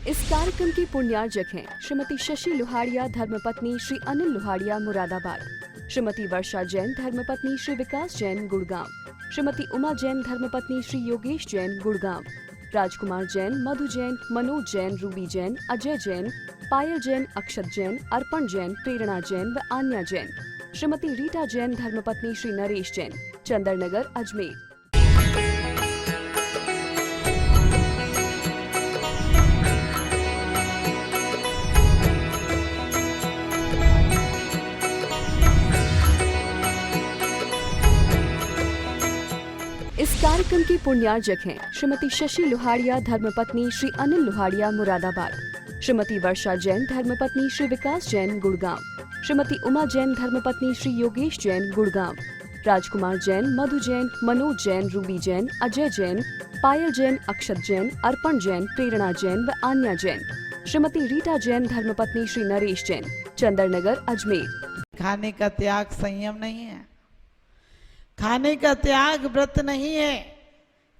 इस कार्यक्रम की पुण्यार्जक हैं श्रीमती शशि लोहाड़िया धर्मपत्नी श्री अनिल लोहाड़िया मुरादाबाद, श्रीमती वर्षा जैन धर्मपत्नी श्री विकास जैन गुड़गांव, श्रीमती उमा जैन धर्मपत्नी श्री योगेश जैन गुड़गांव, राजकुमार जैन, मधु जैन, मनोज जैन, रूबी जैन, अजय जैन, पायल जैन, अक्षत जैन, अर्पण जैन, प्रेरणा जैन व आन्या जैन, श्रीमती रीटा जैन धर्मपत्नी श्री नरेश जैन, चंदरनगर अजमेर। इस कार्यक्रम की पुण्यार्जक हैं श्रीमती शशि लोहाड़िया धर्मपत्नी श्री अनिल लोहाड़िया मुरादाबाद, श्रीमती वर्षा जैन धर्मपत्नी श्री विकास जैन गुड़गांव, श्रीमती उमा जैन धर्मपत्नी श्री योगेश जैन गुड़गांव, राजकुमार जैन, मधु जैन, मनोज जैन, रूबी जैन, अजय जैन, पायल जैन, अक्षत जैन, अर्पण जैन, प्रेरणा जैन व आन्या जैन, श्रीमती रीटा जैन धर्मपत्नी श्री नरेश जैन, चंदरनगर अजमेर। खाने का त्याग संयम नहीं है, खाने का त्याग व्रत नहीं है,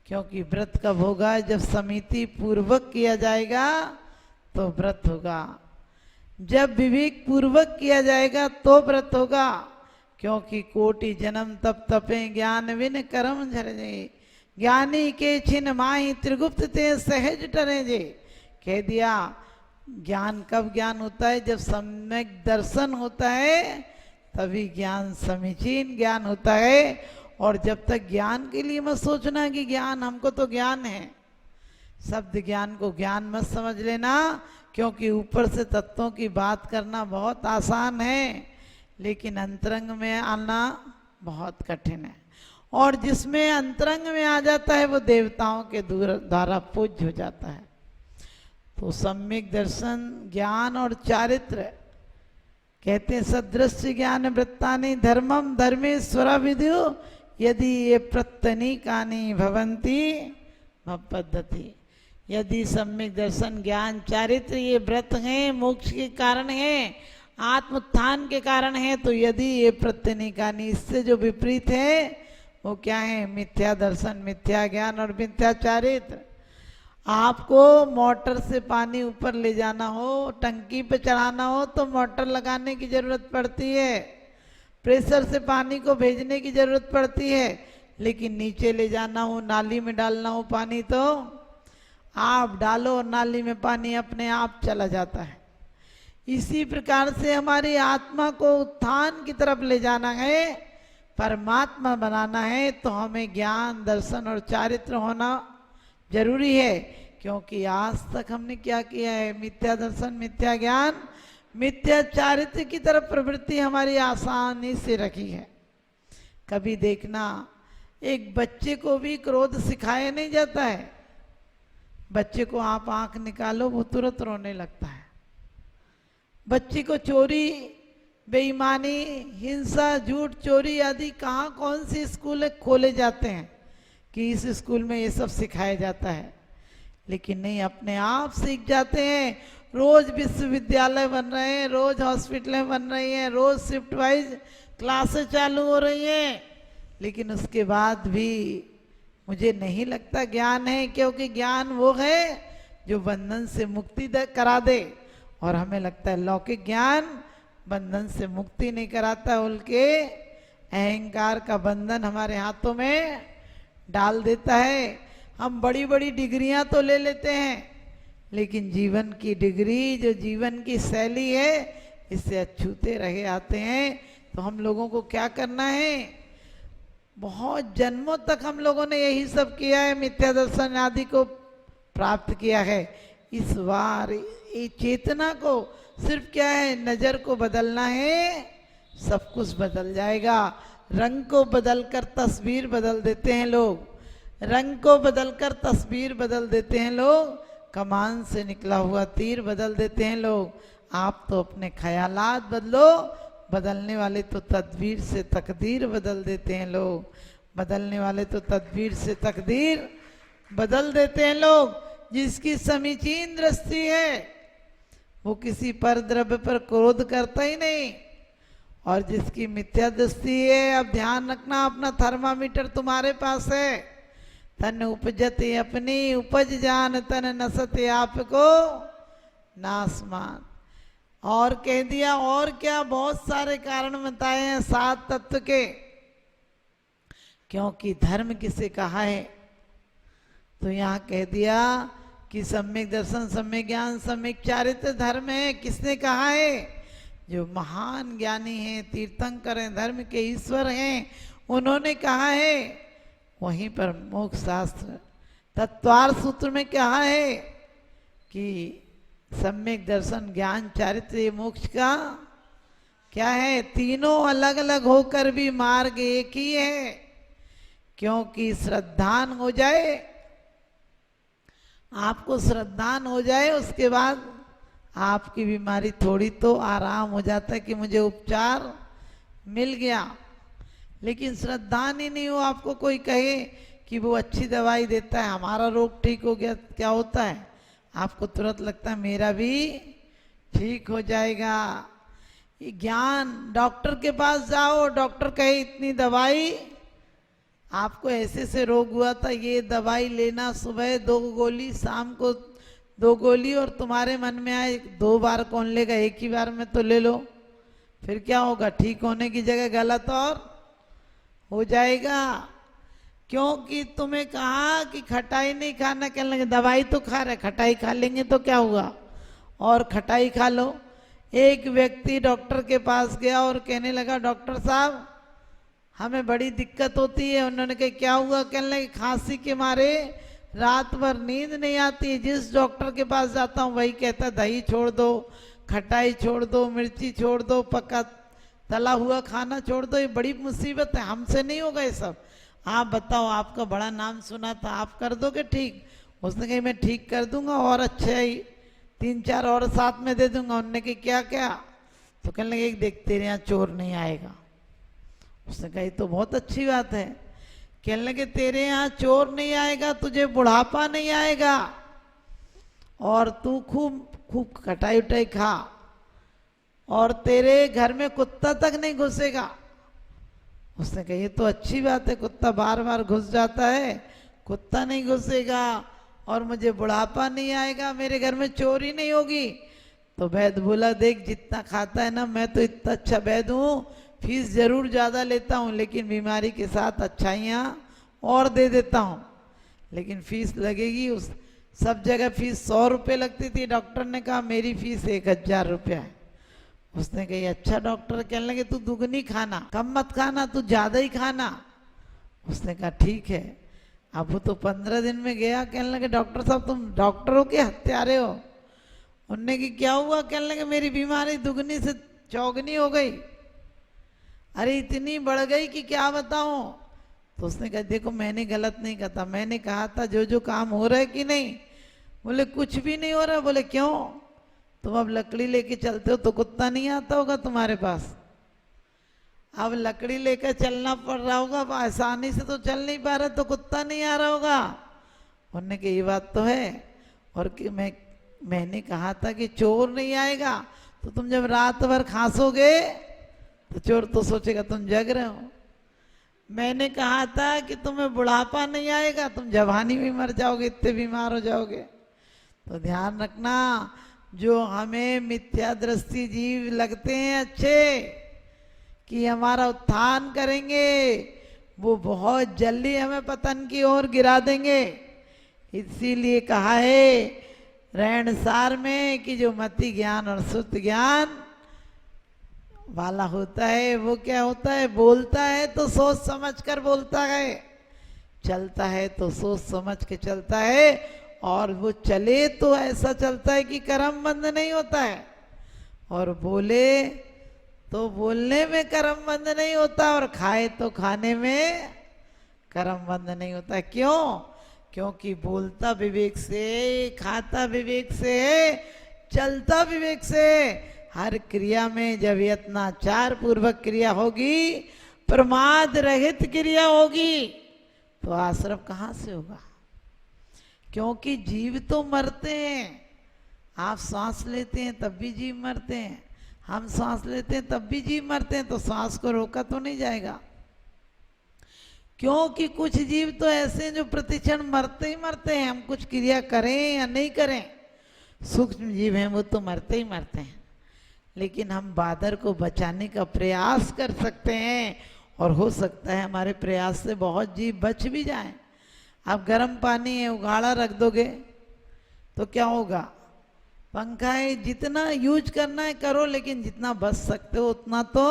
क्योंकि व्रत कब होगा? जब समिति पूर्वक किया जाएगा तो व्रत होगा, जब विवेक पूर्वक किया जाएगा तो व्रत होगा। क्योंकि कोटि जन्म तप तपे ज्ञान विन कर्म झरे, ज्ञानी के छिन माही त्रिगुप्त ते सहज टरे जे। कह दिया ज्ञान कब ज्ञान होता है? जब सम्यक दर्शन होता है तभी ज्ञान समीचीन ज्ञान होता है। और जब तक ज्ञान के लिए मत सोचना कि ज्ञान हमको तो ज्ञान है, शब्द ज्ञान को ज्ञान मत समझ लेना, क्योंकि ऊपर से तत्वों की बात करना बहुत आसान है, लेकिन अंतरंग में आना बहुत कठिन है। और जिसमें अंतरंग में आ जाता है वो देवताओं के द्वारा पूज्य हो जाता है। तो सम्यक दर्शन, ज्ञान और चारित्र, कहते हैं सदृश्य ज्ञान वृत्तानि धर्मम धर्मेश्वर विदु यदि ये प्रत्यनीकानि भवंती पद्धति। यदि सम्यक दर्शन, ज्ञान, चारित्र ये व्रत हैं, मोक्ष के कारण हैं, आत्मोत्थान के कारण है, तो यदि ये प्रत्यनीकानि, इससे जो विपरीत है वो क्या है? मिथ्या दर्शन, मिथ्या ज्ञान और मिथ्या चारित्र। आपको मोटर से पानी ऊपर ले जाना हो, टंकी पे चढ़ाना हो तो मोटर लगाने की जरूरत पड़ती है, प्रेशर से पानी को भेजने की जरूरत पड़ती है। लेकिन नीचे ले जाना हो, नाली में डालना हो पानी, तो आप डालो और नाली में पानी अपने आप चला जाता है। इसी प्रकार से हमारी आत्मा को उत्थान की तरफ ले जाना है, परमात्मा बनाना है, तो हमें ज्ञान, दर्शन और चारित्र होना जरूरी है। क्योंकि आज तक हमने क्या किया है? मिथ्या दर्शन, मिथ्या ज्ञान, मिथ्या चारित्र की तरफ प्रवृत्ति हमारी आसानी से रखी है। कभी देखना, एक बच्चे को भी क्रोध सिखाया नहीं जाता है। बच्चे को आप आंख निकालो वो तुरंत रोने लगता है। बच्चे को चोरी, बेईमानी, हिंसा, झूठ, चोरी आदि कहाँ कौन से स्कूल खोले जाते हैं कि इस स्कूल में ये सब सिखाया जाता है? लेकिन नहीं, अपने आप सीख जाते हैं। रोज विश्वविद्यालय बन रहे हैं, रोज हॉस्पिटलें बन रही हैं, रोज शिफ्ट वाइज क्लासेस चालू हो रही हैं, लेकिन उसके बाद भी मुझे नहीं लगता ज्ञान है। क्योंकि ज्ञान वो है जो बंधन से मुक्ति करा दे, और हमें लगता है लौकिक ज्ञान बंधन से मुक्ति नहीं कराता, उनके अहंकार का बंधन हमारे हाथों में डाल देता है। हम बड़ी बड़ी डिग्रियां तो ले लेते हैं, लेकिन जीवन की डिग्री, जो जीवन की शैली है, इससे अछूते रहे आते हैं। तो हम लोगों को क्या करना है? बहुत जन्मों तक हम लोगों ने यही सब किया है, मिथ्या दर्शन आदि को प्राप्त किया है। इस बार ये चेतना को सिर्फ क्या है? नजर को बदलना है, सब कुछ बदल जाएगा। रंग को बदलकर तस्वीर बदल देते हैं लोग, रंग को बदलकर तस्वीर बदल देते हैं लोग, कमान से निकला हुआ तीर बदल देते हैं लोग। आप तो अपने ख्यालात बदलो, बदलने वाले तो तदबीर से तकदीर बदल देते हैं लोग, बदलने वाले तो तदबीर से तकदीर बदल देते हैं लोग। जिसकी समीचीन दृष्टि है वो किसी पर द्रव्य पर क्रोध करता ही नहीं, और जिसकी मिथ्या दृष्टि है, अब ध्यान रखना, अपना थर्मामीटर तुम्हारे पास है। तन उपजते अपनी उपज जान तन नसते आपको नासमान। और कह दिया और क्या, बहुत सारे कारण बताए हैं 7 तत्व के। क्योंकि धर्म किसे कहा है, तो यहाँ कह दिया कि सम्यक दर्शन, सम्यक ज्ञान, सम्यक चारित्र धर्म है। किसने कहा है? जो महान ज्ञानी हैं, तीर्थंकर हैं, धर्म के ईश्वर हैं, उन्होंने कहा है। वहीं पर मोक्ष शास्त्र तत्वार सूत्र में कहा है कि सम्यक दर्शन, ज्ञान, चारित्र, ये मोक्ष का क्या है? तीनों अलग अलग होकर भी मार्ग एक ही है। क्योंकि श्रद्धान हो जाए, आपको श्रद्धान हो जाए, उसके बाद आपकी बीमारी थोड़ी तो आराम हो जाता है कि मुझे उपचार मिल गया। लेकिन श्रद्धान ही नहीं हो, आपको कोई कहे कि वो अच्छी दवाई देता है, हमारा रोग ठीक हो गया, क्या होता है? आपको तुरंत लगता है मेरा भी ठीक हो जाएगा। ये ज्ञान, डॉक्टर के पास जाओ, डॉक्टर कहे इतनी दवाई, आपको ऐसे से रोग हुआ था, ये दवाई लेना, सुबह 2 गोली, शाम को 2 गोली, और तुम्हारे मन में आए 2 बार कौन लेगा, एक ही बार में तो ले लो। फिर क्या होगा? ठीक होने की जगह गलत और हो जाएगा। क्योंकि तुम्हें कहा कि खटाई नहीं खाना, कहने लगे दवाई तो खा रहे, खटाई खा लेंगे तो क्या हुआ, और खटाई खा लो। एक व्यक्ति डॉक्टर के पास गया और कहने लगा डॉक्टर साहब हमें बड़ी दिक्कत होती है। उन्होंने कहा क्या हुआ? कहने लगे खांसी के मारे रात भर नींद नहीं आती है, जिस डॉक्टर के पास जाता हूँ वही कहता दही छोड़ दो, खटाई छोड़ दो, मिर्ची छोड़ दो, पका तला हुआ खाना छोड़ दो, ये बड़ी मुसीबत है, हमसे नहीं होगा ये सब। आप बताओ, आपका बड़ा नाम सुना था, आप कर दोगे ठीक? उसने कहा मैं ठीक कर दूंगा, और अच्छा ही 3-4 और साथ में दे दूंगा। उन्होंने कहा क्या क्या? तो कहने लगे एक देख तेरे यहाँ चोर नहीं आएगा। उसने कहा ये तो बहुत अच्छी बात है। कहने लगे तेरे यहाँ चोर नहीं आएगा, तुझे बुढ़ापा नहीं आएगा, और तू खूब खूब खटाई उटाई खा, और तेरे घर में कुत्ता तक नहीं घुसेगा। उसने कहा ये तो अच्छी बात है, कुत्ता बार बार घुस जाता है, कुत्ता नहीं घुसेगा, और मुझे बुढ़ापा नहीं आएगा, मेरे घर में चोरी नहीं होगी। तो वैद्य बोला देख जितना खाता है ना, मैं तो इतना अच्छा वैद्य हूँ, फीस जरूर ज़्यादा लेता हूँ, लेकिन बीमारी के साथ अच्छाइयाँ और दे देता हूँ। लेकिन फीस लगेगी, उस सब जगह फीस 100 रुपये लगती थी, डॉक्टर ने कहा मेरी फीस 1000 रुपया है। उसने कहा अच्छा डॉक्टर? कहने लगे तू दुगनी खाना, कम मत खाना, तू ज़्यादा ही खाना। उसने कहा ठीक है। अब वो तो 15 दिन में गया, कहने लगे डॉक्टर साहब तुम डॉक्टरों के हत्यारे हो। उनने की क्या हुआ? कहने लगे मेरी बीमारी दुगनी से चौगनी हो गई, अरे इतनी बढ़ गई कि क्या बताऊं। तो उसने कहा देखो मैंने गलत नहीं कहा था, मैंने कहा था जो जो काम हो रहा है कि नहीं। बोले कुछ भी नहीं हो रहा। बोले क्यों? तुम अब लकड़ी लेके चलते हो तो कुत्ता नहीं आता होगा तुम्हारे पास, अब लकड़ी लेकर चलना पड़ रहा होगा, अब आसानी से तो चल नहीं पा रहा तो कुत्ता नहीं आ रहा होगा। उन्होंने कहा ये बात तो है, और कि मैंने कहा था कि चोर नहीं आएगा, तो तुम जब रात भर खांसोगे तो चोर तो सोचेगा तुम जग रहे हो। मैंने कहा था कि तुम्हें बुढ़ापा नहीं आएगा, तुम जवानी में मर जाओगे, इतने बीमार हो जाओगे। तो ध्यान रखना, जो हमें मिथ्या दृष्टि जीव लगते हैं अच्छे कि हमारा उत्थान करेंगे, वो बहुत जल्दी हमें पतन की ओर गिरा देंगे। इसीलिए कहा है रहनसार में कि जो मति ज्ञान और शुद्ध ज्ञान वाला होता है वो क्या होता है? बोलता है तो सोच समझ कर बोलता है, चलता है तो सोच समझ के चलता है, और वो चले तो ऐसा चलता है कि कर्म बंद नहीं होता है, और बोले तो बोलने में कर्म बंद नहीं होता, और खाए तो खाने में कर्म बंद नहीं होता। क्यों? क्योंकि बोलता विवेक से, खाता विवेक से, चलता विवेक से। हर क्रिया में जब यत्नाचार पूर्वक क्रिया होगी, प्रमाद रहित क्रिया होगी, तो आश्रम कहाँ से होगा? क्योंकि जीव तो मरते हैं, आप सांस लेते हैं तब भी जीव मरते हैं, हम सांस लेते हैं तब भी जीव मरते हैं, तो सांस को रोका तो नहीं जाएगा। क्योंकि कुछ जीव तो ऐसे हैं जो प्रतिक्षण मरते ही मरते हैं, हम कुछ क्रिया करें या नहीं करें। सूक्ष्म जीव हैं वो तो मरते ही मरते हैं, लेकिन हम बादर को बचाने का प्रयास कर सकते हैं और हो सकता है हमारे प्रयास से बहुत जीव बच भी जाएं। आप गर्म पानी है उगाड़ा रख दोगे तो क्या होगा? पंखा है, जितना यूज करना है करो, लेकिन जितना बच सकते हो उतना तो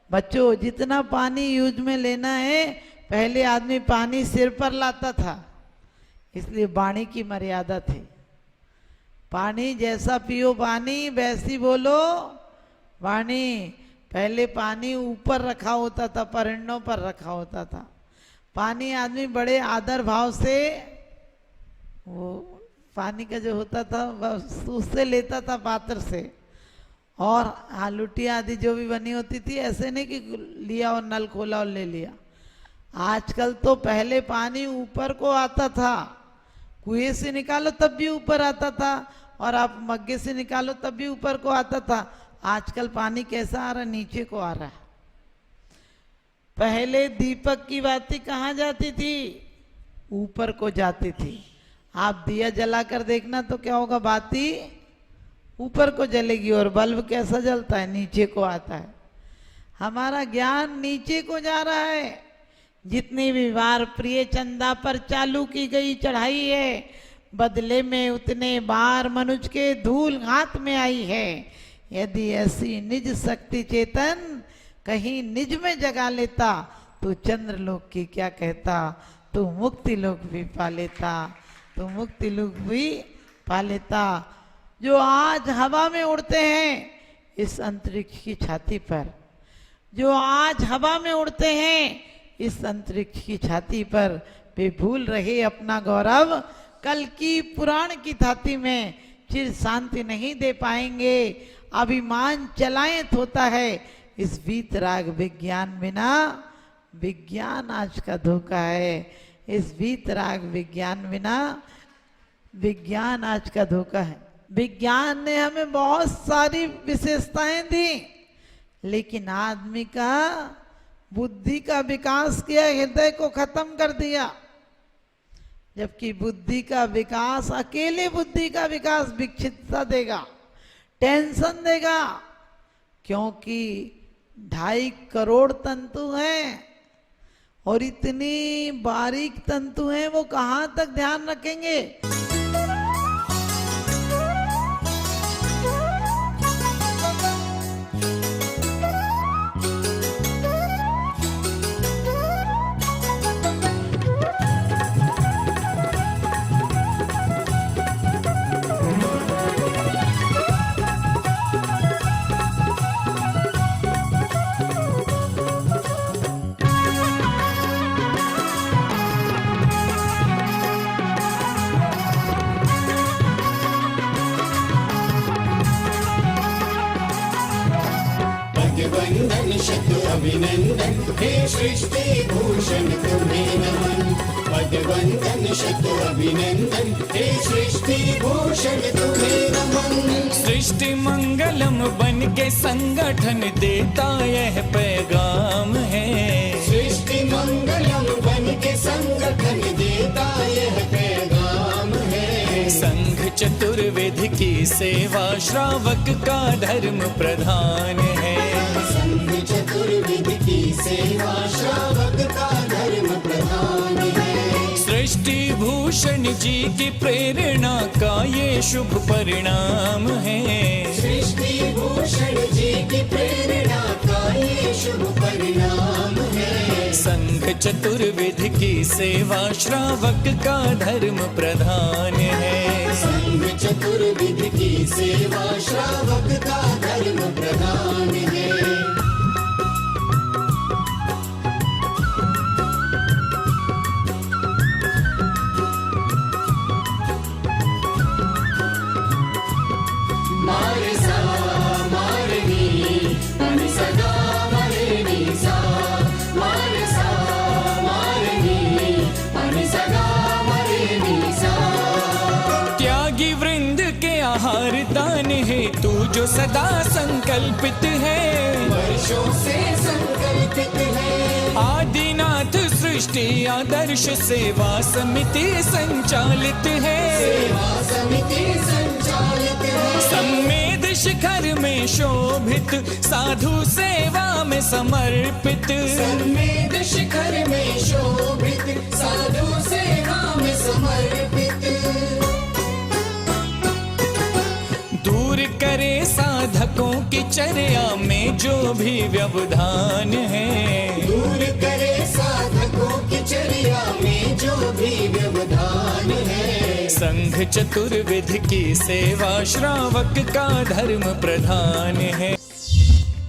बचो। जितना पानी यूज में लेना है, पहले आदमी पानी सिर पर लाता था, इसलिए वाणी की मर्यादा थी। पानी जैसा पियो पानी वैसी बोलो वाणी। पहले पानी ऊपर रखा होता था, परिंडों पर रखा होता था। पानी आदमी बड़े आदर भाव से, वो पानी का जो होता था उससे लेता था, पात्र से। और आलूटी आदि जो भी बनी होती थी, ऐसे नहीं कि लिया और नल खोला और ले लिया। आजकल तो पहले पानी ऊपर को आता था, कुएं से निकालो तब भी ऊपर आता था, और आप मग्गे से निकालो तब भी ऊपर को आता था। आजकल पानी कैसा आ रहा है? नीचे को आ रहा है। पहले दीपक की बाती कहाँ जाती थी? ऊपर को जाती थी। आप दिया जलाकर देखना तो क्या होगा? बाती ऊपर को जलेगी, और बल्ब कैसा जलता है? नीचे को आता है। हमारा ज्ञान नीचे को जा रहा है। जितनी भी बार प्रिय चंदा पर चालू की गई चढ़ाई है, बदले में उतने बार मनुष्य के धूल हाथ में आई है। यदि ऐसी निज शक्ति चेतन कहीं निज में जगा लेता, तो चंद्रलोक की क्या कहता, तो मुक्ति लोक भी पा लेता, तो मुक्ति लोक भी पा लेता। जो आज हवा में उड़ते हैं इस अंतरिक्ष की छाती पर, जो आज हवा में उड़ते हैं इस अंतरिक्ष की छाती पर, वे भूल रहे अपना गौरव। कल की पुराण की थाती में चिर शांति नहीं दे पाएंगे। अभिमान चलायत होता है इस वीतराग विज्ञान बिना। विज्ञान आज का धोखा है। इस वीतराग विज्ञान बिना, विज्ञान आज का धोखा है। विज्ञान ने हमें बहुत सारी विशेषताएं दी, लेकिन आदमी का बुद्धि का विकास किया, हृदय को खत्म कर दिया। जबकि बुद्धि का विकास, अकेले बुद्धि का विकास विक्षिप्तता देगा, टेंशन देगा, क्योंकि 2.5 करोड़ तंतु हैं और इतनी बारीक तंतु हैं, वो कहाँ तक ध्यान रखेंगे? वंदन शत अभिनंदन, हे सृष्टि भूषण तुम्हें नमन। पद वंदन शत अभिनंदन, हे सृष्टि भूषण तुम्हें नमन। सृष्टि मंगलम बन के संगठन देता यह पैगाम है। सृष्टि मंगलम बन के संगठन देता यह पैगाम है। संघ चतुर्वेद की सेवा श्रावक का धर्म प्रधान है। संघ चतुर्वेद की सेवा श्रावक का धर्म प्रधान है। सृष्टि भूषण जी की प्रेरणा का ये शुभ परिणाम है। सृष्टि भूषण जी की प्रेरणा का ये शुभ परिणाम है। संघ चतुर्वेद की सेवा श्रावक का धर्म प्रधान है। संघ चतुर्वेद की सेवा श्रावक का धर्म प्रधान है। मारे सा मारे नी, मारे सदा मारे नी सा, मारे सा मारे नी, मारे सदा मारे नी सा। त्यागी वृंद के आहार दान है तू जो सदा संकल्पित है। वर्षों से संकल्पित है। आदिनाथ सृष्टि आदर्श सेवा समिति संचालित है। सेवा समिति संचालित शिखर में शोभित, साधु सेवा में समर्पित। सन्मेध शिखर में शोभित, साधु सेवा में समर्पित। दूर करे साधकों की चर्या में जो भी व्यवधान है। दूर करे साधकों की चर्या में जो भी व्यवधान है। संघ चतुर्विध की सेवा श्रावक का धर्म प्रधान है।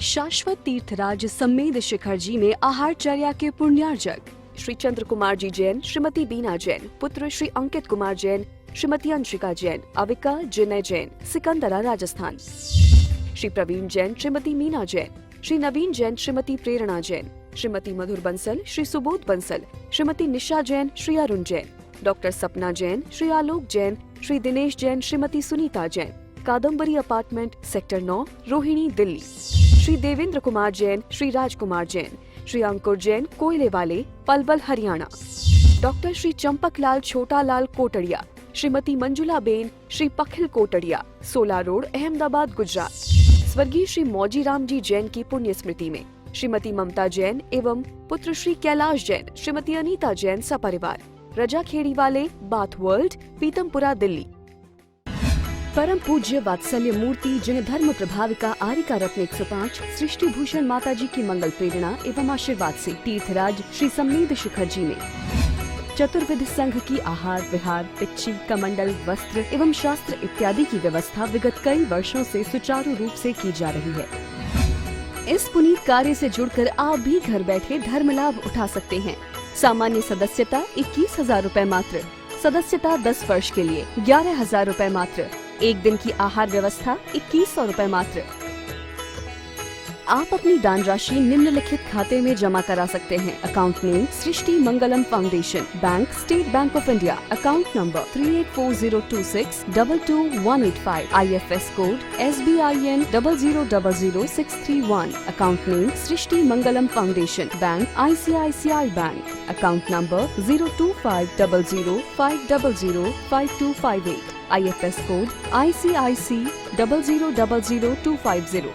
शाश्वत तीर्थराज सम्मेद शिखर जी में आहारचर्या के पुण्यार्जक श्री चंद्र कुमार जी जैन, श्रीमती बीना जैन, पुत्र श्री अंकित कुमार जैन, श्रीमती अंशिका जैन, अविका जिनय जैन, सिकंदरा राजस्थान। श्री प्रवीण जैन, श्रीमती मीना जैन, श्री नवीन जैन, श्रीमती प्रेरणा जैन, श्रीमती मधुर बंसल, श्री सुबोध बंसल, श्रीमती निशा जैन, श्री अरुण जैन, डॉक्टर सपना जैन, श्री आलोक जैन, श्री दिनेश जैन, श्रीमती सुनीता जैन, कादम्बरी अपार्टमेंट सेक्टर 9, रोहिणी, दिल्ली। श्री देवेंद्र कुमार जैन, श्री राजकुमार जैन, श्री अंकुर जैन, कोयले वाले, पलवल, हरियाणा। Doctor Shri Champaklal Chhotalal Kotadiya, Shrimati Manjula ben, Shri Pakhil Kotadiya, 16 road, Ahmedabad, Gujarat. स्वर्गीय श्री मौजीराम जी जैन की पुण्य स्मृति में श्रीमती ममता जैन एवं पुत्र श्री कैलाश जैन, श्रीमती अनीता जैन सपरिवार, रजा खेड़ी वाले, बाथ वर्ल्ड, पीतमपुरा, दिल्ली। परम पूज्य वात्सल्य मूर्ति जिन्हें धर्म प्रभाविका आरिका रत्न 105 सृष्टि भूषण माता जी की मंगल प्रेरणा एवं आशीर्वाद से तीर्थराज श्री सम्मेद शिखर जी में चतुर्विध संघ की आहार विहार, पिच्छी, कमंडल, वस्त्र एवं शास्त्र इत्यादि की व्यवस्था विगत कई वर्षों से सुचारू रूप से की जा रही है। इस पुनीत कार्य से जुड़कर आप भी घर बैठे धर्म लाभ उठा सकते हैं। सामान्य सदस्यता 21,000 रूपए मात्र, सदस्यता 10 वर्ष के लिए 11,000 रूपए मात्र, एक दिन की आहार व्यवस्था 2100 रूपए मात्र। आप अपनी दान राशि निम्नलिखित खाते में जमा करा सकते हैं। Account name Srishti Mangalam foundation, bank state bank of India, account number 384026222185, IFS code SBIN 0000631, account name Srishti Mangalam foundation, bank ICICI bank, account number 02500500528, IFS code ICIC 0000250,